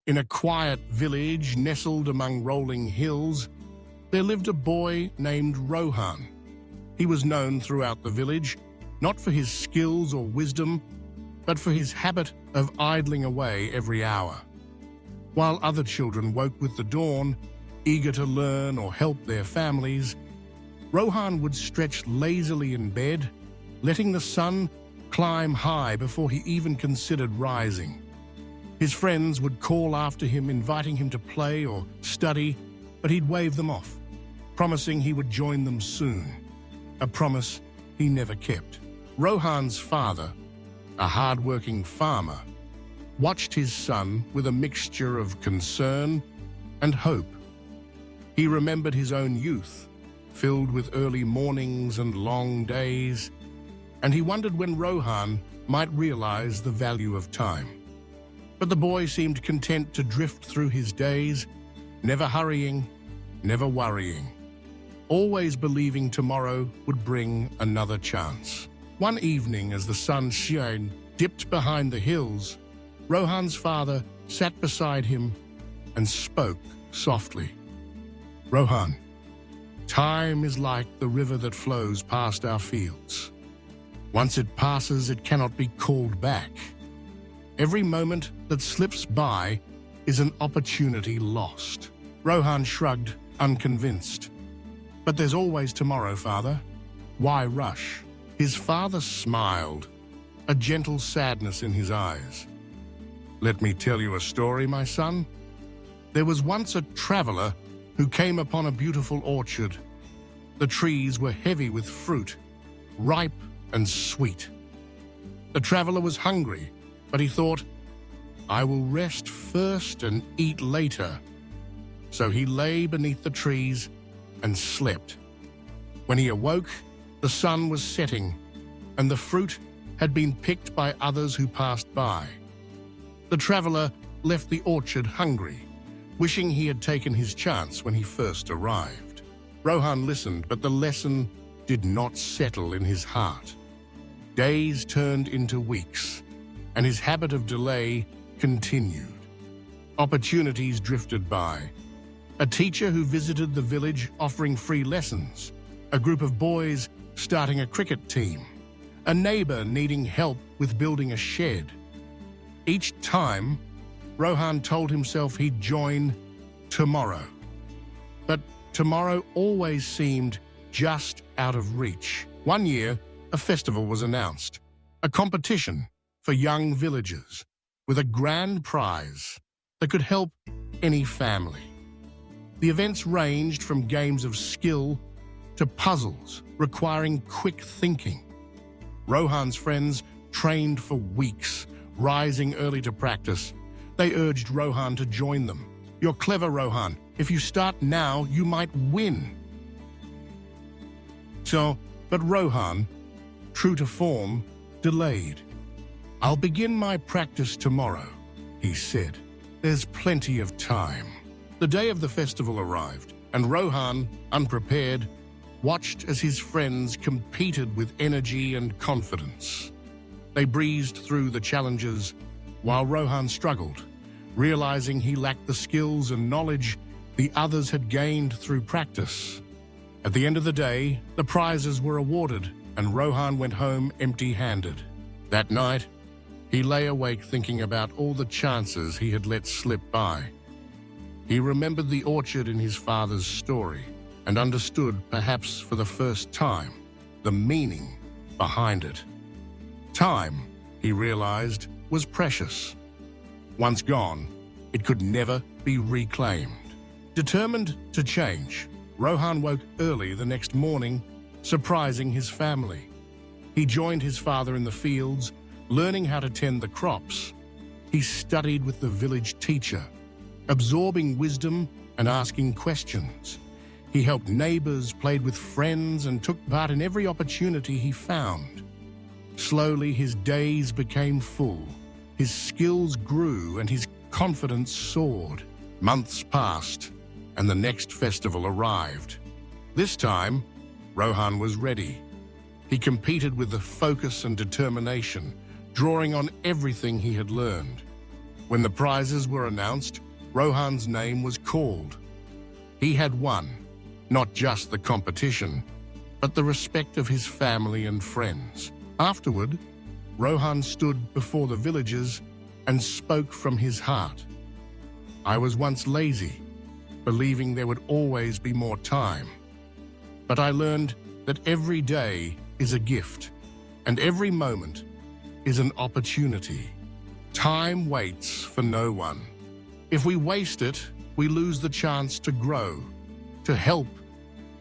In a quiet village nestled among rolling hills, there lived a boy named Rohan. He was known throughout the village, not for his skills or wisdom, but for his habit of idling away every hour. While other children woke with the dawn, eager to learn or help their families, Rohan would stretch lazily in bed, letting the sun climb high before he even considered rising. His friends would call after him, inviting him to play or study, but he'd wave them off, promising he would join them soon, a promise he never kept. Rohan's father, a hard-working farmer, watched his son with a mixture of concern and hope. He remembered his own youth, filled with early mornings and long days, and he wondered when Rohan might realize the value of time. But the boy seemed content to drift through his days, never hurrying, never worrying, always believing tomorrow would bring another chance. One evening, as the sun shone dipped behind the hills, Rohan's father sat beside him and spoke softly. "Rohan, time is like the river that flows past our fields. Once it passes, it cannot be called back. Every moment that slips by is an opportunity lost." Rohan shrugged, unconvinced. "But there's always tomorrow, father. Why rush?" His father smiled, a gentle sadness in his eyes. "Let me tell you a story, my son. There was once a traveler who came upon a beautiful orchard. The trees were heavy with fruit, ripe and sweet. The traveler was hungry, but he thought, 'I will rest first and eat later.' So he lay beneath the trees and slept. When he awoke, the sun was setting, and the fruit had been picked by others who passed by. The traveler left the orchard hungry, wishing he had taken his chance when he first arrived. Rohan listened, but the lesson did not settle in his heart. Days turned into weeks, and his habit of delay continued. Opportunities drifted by. A teacher who visited the village offering free lessons, a group of boys starting a cricket team, a neighbor needing help with building a shed. Each time, Rohan told himself he'd join tomorrow. But tomorrow always seemed just out of reach. One year, a festival was announced, a competition for young villagers with a grand prize that could help any family. The events ranged from games of skill to puzzles requiring quick thinking. Rohan's friends trained for weeks, rising early to practice. They urged Rohan to join them. "You're clever, Rohan. If you start now, you might win." But Rohan, true to form, delayed. "I'll begin my practice tomorrow," he said. "There's plenty of time." The day of the festival arrived, and Rohan, unprepared, watched as his friends competed with energy and confidence. They breezed through the challenges while Rohan struggled, realizing he lacked the skills and knowledge the others had gained through practice. At the end of the day, the prizes were awarded, and Rohan went home empty-handed. That night, he lay awake thinking about all the chances he had let slip by. He remembered the orchard in his father's story and understood, perhaps for the first time, the meaning behind it. Time, he realized, was precious. Once gone, it could never be reclaimed. Determined to change, Rohan woke early the next morning, surprising his family. He joined his father in the fields, learning how to tend the crops. He studied with the village teacher, absorbing wisdom and asking questions. He helped neighbors, played with friends, and took part in every opportunity he found. Slowly, his days became full. His skills grew and his confidence soared. Months passed, and the next festival arrived. This time, Rohan was ready. He competed with the focus and determination, drawing on everything he had learned. When the prizes were announced, Rohan's name was called. He had won, not just the competition, but the respect of his family and friends. Afterward, Rohan stood before the villagers and spoke from his heart. I was once lazy, believing there would always be more time. But I learned that every day is a gift, and every moment is an opportunity. Time waits for no one. If we waste it, we lose the chance to grow, to help,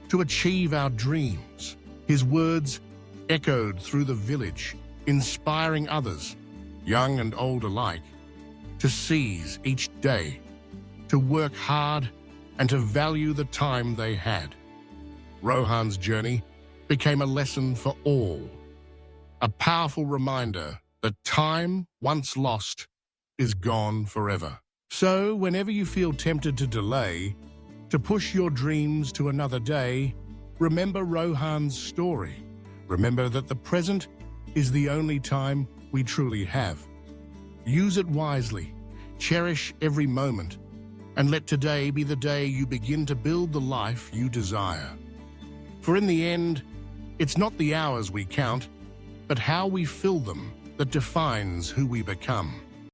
to achieve our dreams. His words echoed through the village, inspiring others, young and old alike, to seize each day, to work hard, and to value the time they had. Rohan's journey became a lesson for all, a powerful reminder that time once lost is gone forever. So, whenever you feel tempted to delay, to push your dreams to another day, remember Rohan's story. Remember that the present is the only time we truly have. Use it wisely, cherish every moment, and let today be the day you begin to build the life you desire. For in the end, it's not the hours we count, but how we fill them that defines who we become.